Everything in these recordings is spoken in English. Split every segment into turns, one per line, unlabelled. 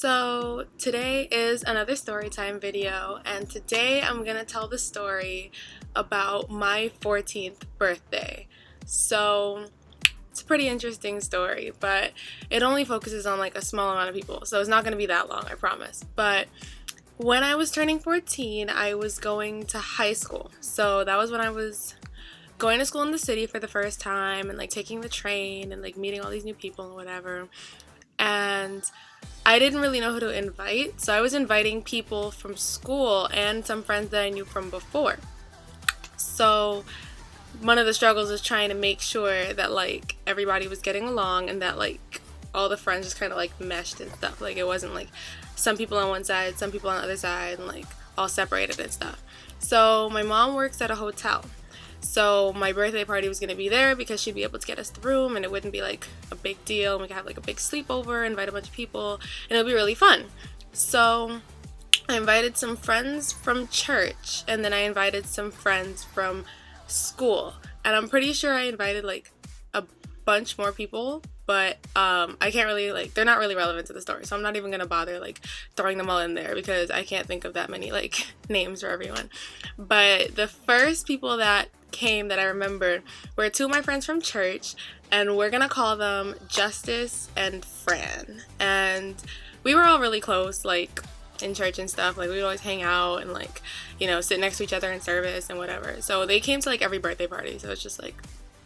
So today is another storytime video, and today I'm gonna tell the story about my 14th birthday. So it's a pretty interesting story, but it only focuses on like a small amount of people, so it's not gonna be that long, I promise. But when I was turning 14, I was going to high school. So that was when I was going to school in the city for the first time and like taking the train and like meeting all these new people and whatever. And I didn't really know who to invite, so I was inviting people from school and some friends that I knew from before. So one of the struggles was trying to make sure that like everybody was getting along and that like all the friends just kind of like meshed and stuff. Like it wasn't like some people on one side, some people on the other side, and like all separated and stuff. So my mom works at a hotel. So my birthday party was going to be there because she'd be able to get us the room and it wouldn't be like a big deal. We could have like a big sleepover, invite a bunch of people, and it would be really fun. So I invited some friends from church, and then I invited some friends from school. And I'm pretty sure I invited like a bunch more people, but I can't really like, they're not really relevant to the story. So I'm not even going to bother like throwing them all in there because I can't think of that many like names for everyone. But the first people that came that I remember were two of my friends from church, and we're gonna call them Justice and Fran. And we were all really close, like in church and stuff. Like we'd always hang out and like, you know, sit next to each other in service and whatever. So they came to like every birthday party, so it's just like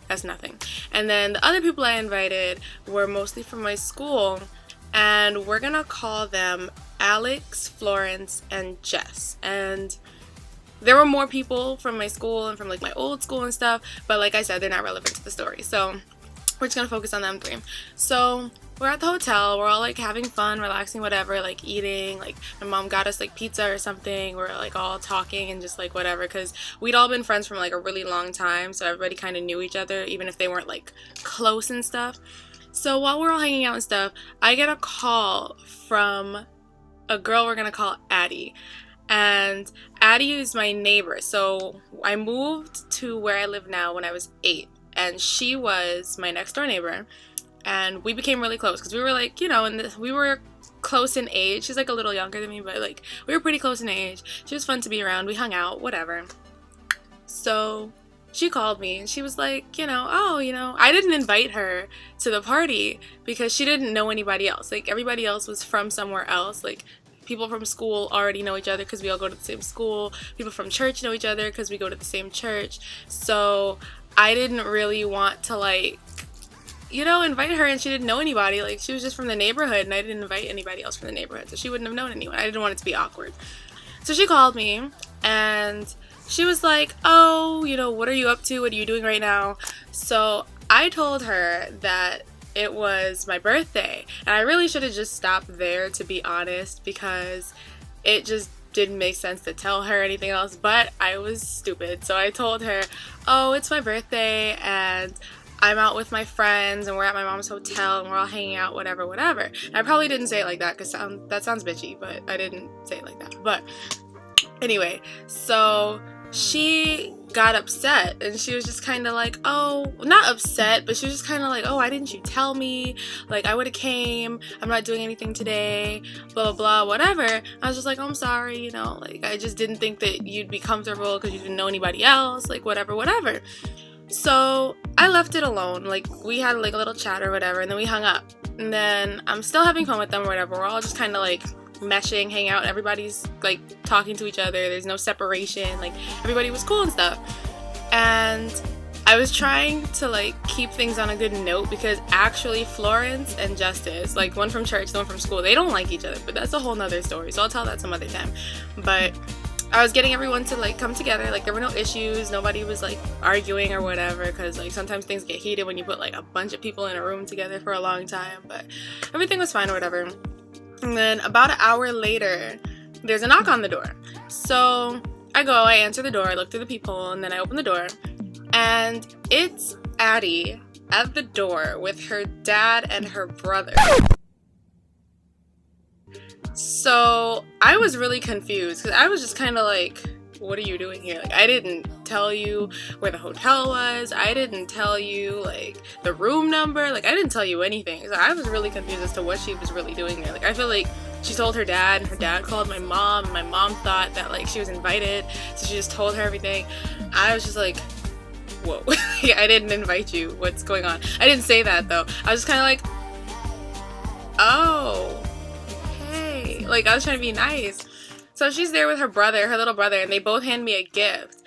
that's nothing. And then the other people I invited were mostly from my school, and we're gonna call them Alex, Florence, and Jess. And there were more people from my school and from like my old school and stuff, but like I said, they're not relevant to the story, so we're just gonna focus on them three. So we're at the hotel, we're all like having fun, relaxing, whatever, like eating. Like my mom got us like pizza or something. We're like all talking and just like whatever, because we'd all been friends from like a really long time, so everybody kind of knew each other even if they weren't like close and stuff. So while we're all hanging out and stuff, I get a call from a girl we're gonna call Addie. And Addie is my neighbor. So I moved to where I live now when I was 8, and she was my next door neighbor, and we became really close because we were like, you know, and we were close in age. She's like a little younger than me, but like we were pretty close in age. She was fun to be around. We hung out, whatever. So she called me and she was like, you know, oh, you know, I didn't invite her to the party because she didn't know anybody else. Like everybody else was from somewhere else. Like people from school already know each other because we all go to the same school. People from church know each other because we go to the same church. So I didn't really want to like, you know, invite her, and she didn't know anybody. Like she was just from the neighborhood, and I didn't invite anybody else from the neighborhood, so she wouldn't have known anyone. I didn't want it to be awkward. So she called me and she was like, oh, you know, what are you up to? What are you doing right now? So I told her that it was my birthday, and I really should have just stopped there, to be honest, because it just didn't make sense to tell her anything else, but I was stupid. So I told her, oh, it's my birthday and I'm out with my friends and we're at my mom's hotel and we're all hanging out, whatever, whatever. And I probably didn't say it like that because that sounds bitchy, but I didn't say it like that. But anyway, so she got upset and she was just kind of like, oh, not upset, but she was just kind of like, oh, why didn't you tell me? Like I would have came, I'm not doing anything today, blah blah blah, whatever. I was just like, oh, I'm sorry, you know, like I just didn't think that you'd be comfortable because you didn't know anybody else, like whatever. So I left it alone. Like we had like a little chat or whatever, and then we hung up, and then I'm still having fun with them or whatever. We're all just kind of like meshing, hang out, everybody's like talking to each other, there's no separation, like everybody was cool and stuff. And I was trying to like keep things on a good note because actually Florence and Justice, like one from church, the one from school, they don't like each other, but that's a whole nother story, so I'll tell that some other time. But I was getting everyone to like come together, like there were no issues, nobody was like arguing or whatever, because like sometimes things get heated when you put like a bunch of people in a room together for a long time, but everything was fine or whatever. And then about an hour later, there's a knock on the door. So I answer the door, I look through the people, and then I open the door, and it's Addie at the door with her dad and her brother. So I was really confused because I was just kind of like, what are you doing here? Like, I didn't tell you where the hotel was. I didn't tell you, like, the room number. Like, I didn't tell you anything. So I was really confused as to what she was really doing there. Like, I feel like she told her dad, and her dad called my mom, and my mom thought that like she was invited, so she just told her everything. I was just like, whoa. I didn't invite you, what's going on? I didn't say that though. I was just kind of like, oh, hey, like I was trying to be nice. So she's there with her brother, her little brother, and they both hand me a gift,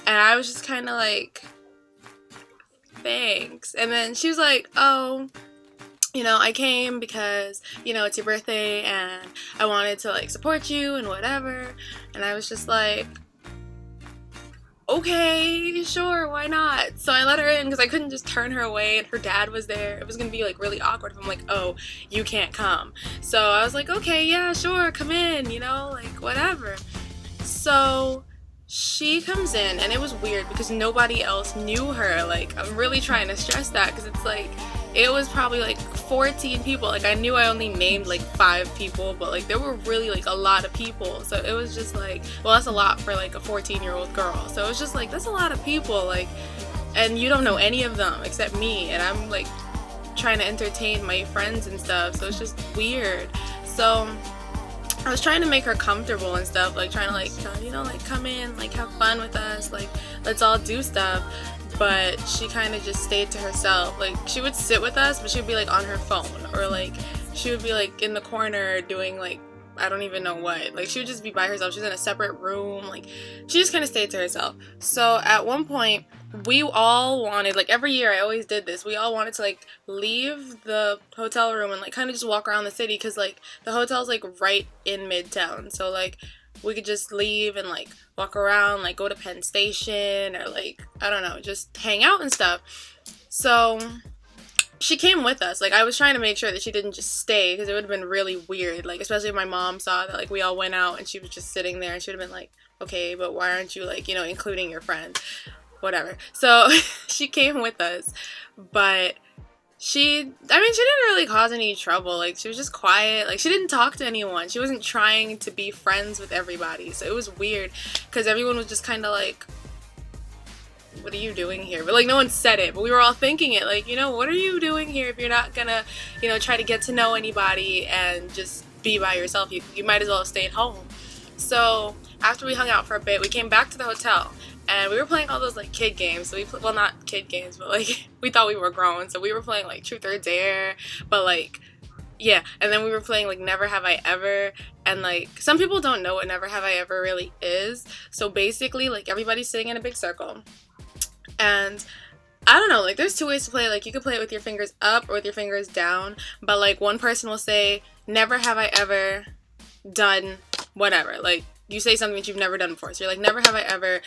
and I was just kind of like, thanks. And then she was like, oh, you know, I came because, you know, it's your birthday and I wanted to like support you and whatever. And I was just like, okay, sure, why not? So I let her in because I couldn't just turn her away, and her dad was there. It was gonna be like really awkward if I'm like, oh, you can't come. So I was like, okay, yeah, sure, come in, you know, like whatever. So she comes in, and it was weird because nobody else knew her. Like, I'm really trying to stress that because it's like, it was probably like 14 people. Like, I knew I only named like 5 people, but like there were really like a lot of people. So it was just like, well, that's a lot for like a 14-year-old girl. So it was just like, that's a lot of people, like, and you don't know any of them except me, and I'm like trying to entertain my friends and stuff. So it's just weird. So I was trying to make her comfortable and stuff, like trying to like, you know, like come in, like have fun with us, like let's all do stuff. But she kind of just stayed to herself. Like, she would sit with us, but she would be like on her phone, or like she would be like in the corner doing like, I don't even know what. Like, she would just be by herself. She was in a separate room. Like, she just kind of stayed to herself. So at one point, we all wanted, like every year I always did this, we all wanted to like leave the hotel room and like kind of just walk around the city, because like the hotel's like right in Midtown. So like we could just leave and like walk around, like go to Penn Station, or like, I don't know, just hang out and stuff. So she came with us. Like, I was trying to make sure that she didn't just stay, because it would have been really weird, like especially if my mom saw that like we all went out and she was just sitting there, and she would have been like, okay, but why aren't you like, you know, including your friend, whatever. So she came with us, but she didn't really cause any trouble. Like, she was just quiet. Like, she didn't talk to anyone. She wasn't trying to be friends with everybody. So it was weird because everyone was just kind of like, what are you doing here? But like, no one said it, but we were all thinking it, like, you know, what are you doing here if you're not gonna, you know, try to get to know anybody and just be by yourself? You might as well have stayed home. So after we hung out for a bit, we came back to the hotel, and we were playing all those like kid games. So well, not kid games, but like we thought we were grown, so we were playing like Truth or Dare, but like, yeah. And then we were playing like Never Have I Ever, and like some people don't know what Never Have I Ever really is. So basically, like, everybody's sitting in a big circle, and I don't know, like there's 2 ways to play. Like, you could play it with your fingers up or with your fingers down, but like one person will say, never have I ever done whatever. Like, you say something that you've never done before. So you're like, never have I ever,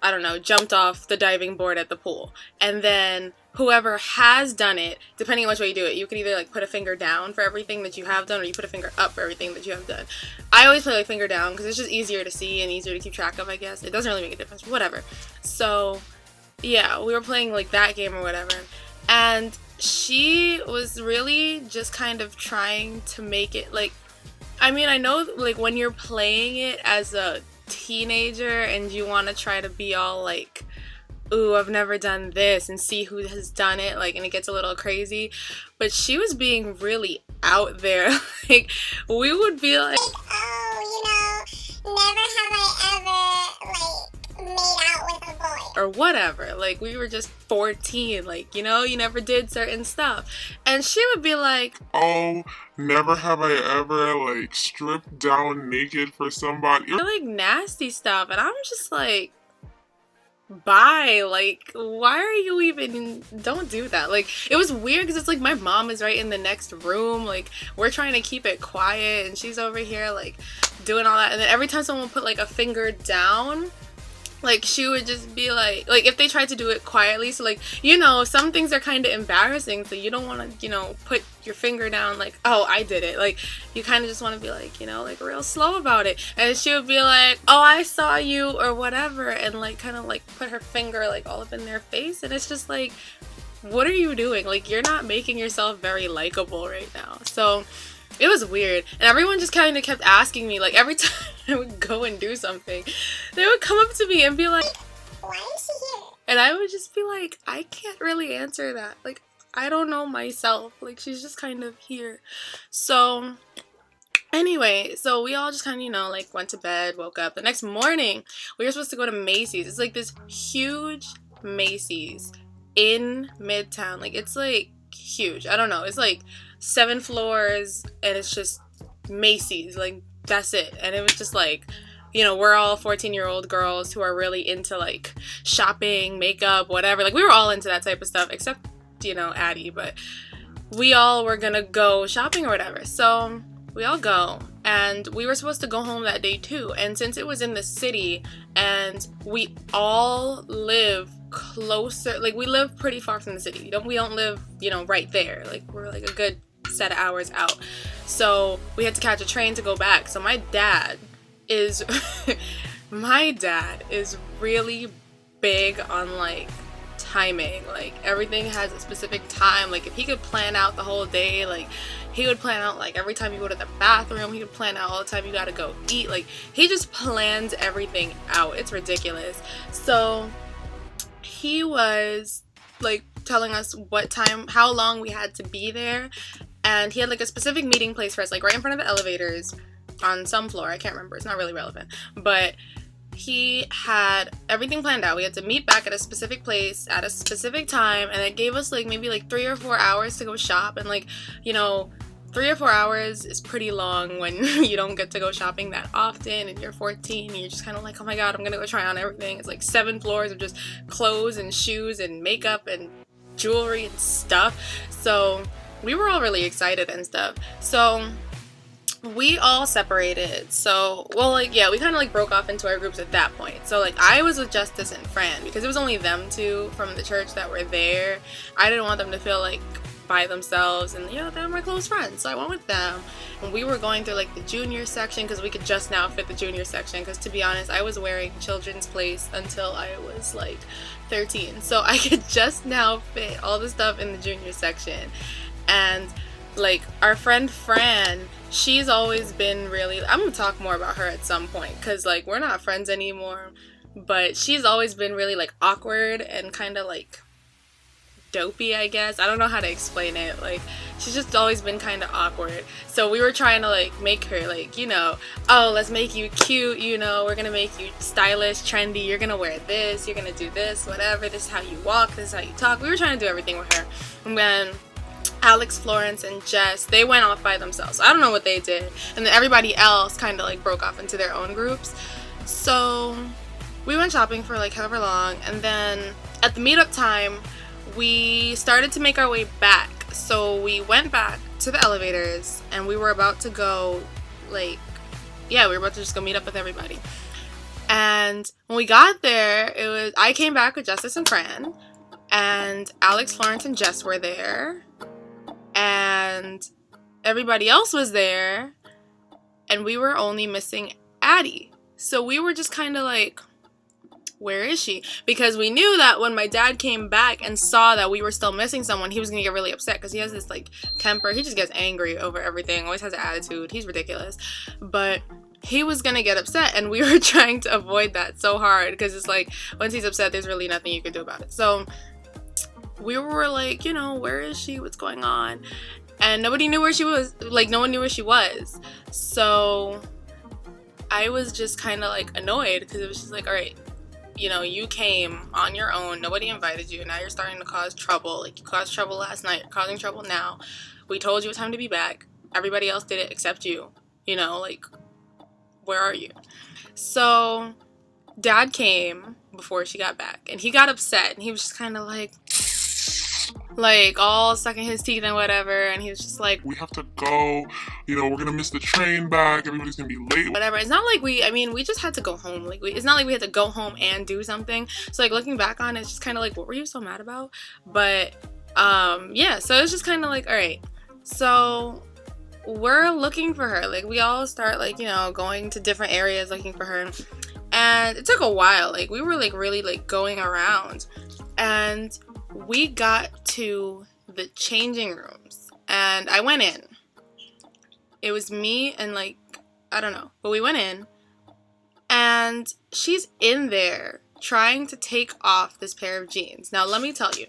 I don't know, jumped off the diving board at the pool. And then whoever has done it, depending on which way you do it, you can either like put a finger down for everything that you have done, or you put a finger up for everything that you have done. I always play like finger down because it's just easier to see and easier to keep track of, I guess. It doesn't really make a difference, whatever. So yeah, we were playing like that game or whatever. And she was really just kind of trying to make it like, I mean, I know like when you're playing it as a teenager and you want to try to be all like, ooh, I've never done this, and see who has done it, like, and it gets a little crazy. But she was being really out there. Like, we would be like,
oh, you know, never have I ever like made out with a boy,
or whatever. Like, we were just 14, like, you know, you never did certain stuff. And she would be like,
oh, never have I ever like stripped down naked for somebody.
like nasty stuff. And I'm just like, bye. Like, why are you even, don't do that. Like, it was weird because it's like my mom is right in the next room. Like, we're trying to keep it quiet, and she's over here like doing all that. And then every time someone put like a finger down, like, she would just be like if they tried to do it quietly, so like, you know, some things are kind of embarrassing, so you don't want to, you know, put your finger down like, oh, I did it. Like, you kind of just want to be like, you know, like real slow about it. And she would be like, oh, I saw you, or whatever, and like kind of like put her finger like all up in their face. And it's just like, what are you doing? Like, you're not making yourself very likable right now. So it was weird. And everyone just kind of kept asking me, like, every time I would go and do something, they would come up to me and be like,
why is she here?
and I would just be like, I can't really answer that. Like, I don't know myself. Like, she's just kind of here. So Anyway, so we all just kind of, like went to bed, woke up. The next morning, we were supposed to go to Macy's. It's like this huge Macy's in Midtown. Like, it's like huge. I don't know. It's like 7 floors and it's just Macy's. Like, that's it. And it was just like, we're all 14-year-old girls who are really into like shopping, makeup, whatever. Like, we were all into that type of stuff, except, Addie, but we all were gonna go shopping or whatever. So we all go, and we were supposed to go home that day too. And since it was in the city and we all live closer, like we live pretty far from the city. We don't live, right there. Like, we're like a good set of hours out. So we had to catch a train to go back. So my dad is my dad is really big on like timing. Like, everything has a specific time. Like, if he could plan out the whole day, like he would plan out like every time you go to the bathroom, he would plan out all the time you gotta go eat. Like, he just plans everything out. It's ridiculous. So he was like telling us what time, how long we had to be there, and he had like a specific meeting place for us, like right in front of the elevators on some floor. I can't remember, it's not really relevant, but he had everything planned out. We had to meet back at a specific place at a specific time, and it gave us like maybe like 3 or 4 hours to go shop. And like, 3 or 4 hours is pretty long when you don't get to go shopping that often and you're 14 and you're just kind of like, oh my god, I'm gonna go try on everything. It's like 7 floors of just clothes and shoes and makeup and jewelry and stuff. So we were all really excited and stuff. So we all separated. So, well, like, yeah, we kind of like broke off into our groups at that point. So like, I was with Justice and Fran because it was only them two from the church that were there. I didn't want them to feel like by themselves, and they're my close friends, so I went with them. And we were going through like the junior section because we could just now fit the junior section, because to be honest, I was wearing children's place until I was like 13, so I could just now fit all the stuff in the junior section. And like, our friend Fran, she's always been really, I'm gonna talk more about her at some point because like, we're not friends anymore, but she's always been really like awkward and kind of like dopey, I guess. I don't know how to explain it. Like, she's just always been kind of awkward. So we were trying to like make her like, oh, let's make you cute, we're gonna make you stylish, trendy, you're gonna wear this, you're gonna do this, whatever, this is how you walk, this is how you talk. We were trying to do everything with her. And then Alex, Florence, and Jess, they went off by themselves. I don't know what they did. And then everybody else kind of like broke off into their own groups. So we went shopping for like however long, and then at the meetup time, we started to make our way back. So we went back to the elevators, and we were about to go, like, we were about to just go meet up with everybody. And when we got there, I came back with Justice and Fran, and Alex, Florence, and Jess were there, and everybody else was there, and we were only missing Addie. So we were just kind of like, where is she? Because we knew that when my dad came back and saw that we were still missing someone, he was gonna get really upset, because he has this like temper. He just gets angry over everything, always has an attitude. He's ridiculous. But he was gonna get upset, and we were trying to avoid that so hard, because it's like, once he's upset, there's really nothing you can do about it. So we were like, where is she? What's going on? And nobody knew where she was. Like, no one knew where she was. So I was just kind of like annoyed, because it was just like, all right, you came on your own. Nobody invited you. Now you're starting to cause trouble. Like, you caused trouble last night. You're causing trouble now. We told you it was time to be back. Everybody else did it except you. Like, where are you? So Dad came before she got back, and he got upset, and he was just kind of like all sucking his teeth and whatever, and he was just like,
we have to go, we're gonna miss the train back, everybody's gonna be late,
whatever. It's not like we just had to go home. Like, it's not like we had to go home and do something. So like, looking back on it, it's just kind of like, what were you so mad about? But yeah, so it's just kind of like, all right, so we're looking for her. Like, we all start like, going to different areas looking for her, and it took a while. Like, we were like really like going around, and we got to the changing rooms, and I went in. It was me and like, I don't know, but we went in, and she's in there trying to take off this pair of jeans. Now, let me tell you,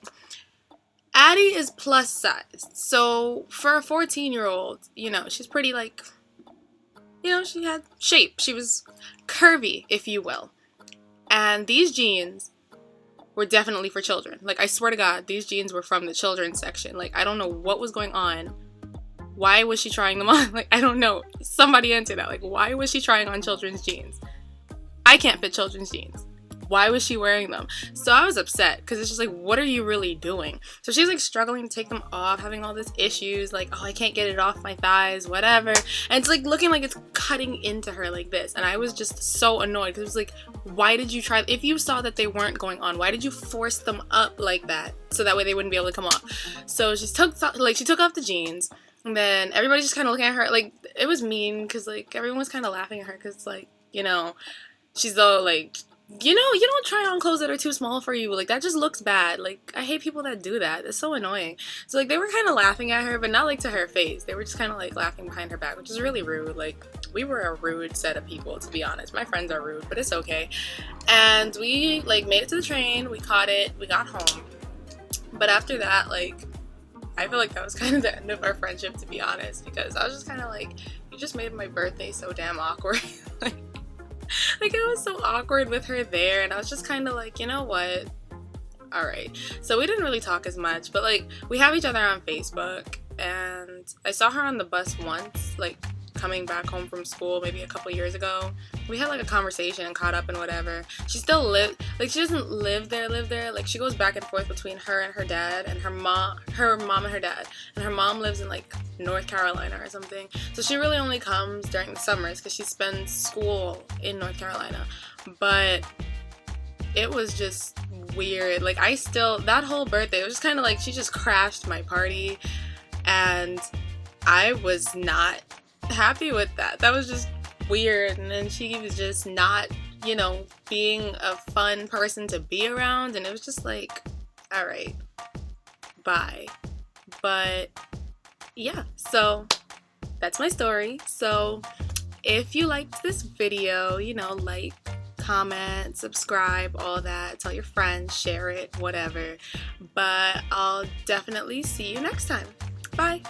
Addie is plus size. So for a 14-year-old, she's pretty like you know, she had shape. She was curvy, if you will. And these jeans were definitely for children. Like, I swear to God, these jeans were from the children's section. Like, I don't know what was going on. Why was she trying them on? Like, I don't know. Somebody answer that. Like, why was she trying on children's jeans? I can't fit children's jeans. Why was she wearing them? So I was upset because it's just like, what are you really doing? So she's like struggling to take them off, having all these issues, like, oh, I can't get it off my thighs, whatever. And it's like looking like it's cutting into her like this. And I was just so annoyed because it was like, why did you try? If you saw that they weren't going on, why did you force them up like that so that way they wouldn't be able to come off? So she took off the jeans. And then everybody just kind of looking at her like it was mean because like everyone was kind of laughing at her because like, you know, she's though like, you know, you don't try on clothes that are too small for you. Like, that just looks bad. Like, I hate people that do that. It's so annoying. So, like, they were kind of laughing at her, but not, like, to her face. They were just kind of, like, laughing behind her back, which is really rude. Like, we were a rude set of people, to be honest. My friends are rude, but it's okay. And we, like, made it to the train. We caught it. We got home. But after that, like, I feel like that was kind of the end of our friendship, to be honest, because I was just kind of like, you just made my birthday so damn awkward. Like, it was so awkward with her there, and I was just kind of like, you know what? Alright. So we didn't really talk as much, but, like, we have each other on Facebook, and I saw her on the bus once, like, coming back home from school maybe a couple years ago. We had, like, a conversation and caught up and whatever. She still lived, like, she doesn't live there. Like, she goes back and forth between her and her dad, and her mom and her dad. And her mom lives in, like, North Carolina or something. So she really only comes during the summers because she spends school in North Carolina. But it was just weird. Like, that whole birthday, it was just kind of like she just crashed my party. And I was not happy with that. That was just weird. And then she was just not, you know, being a fun person to be around. And it was just like, all right, bye. But yeah, so that's my story. So if you liked this video, you know, like, comment, subscribe, all that, tell your friends, share it, whatever. But I'll definitely see you next time. Bye.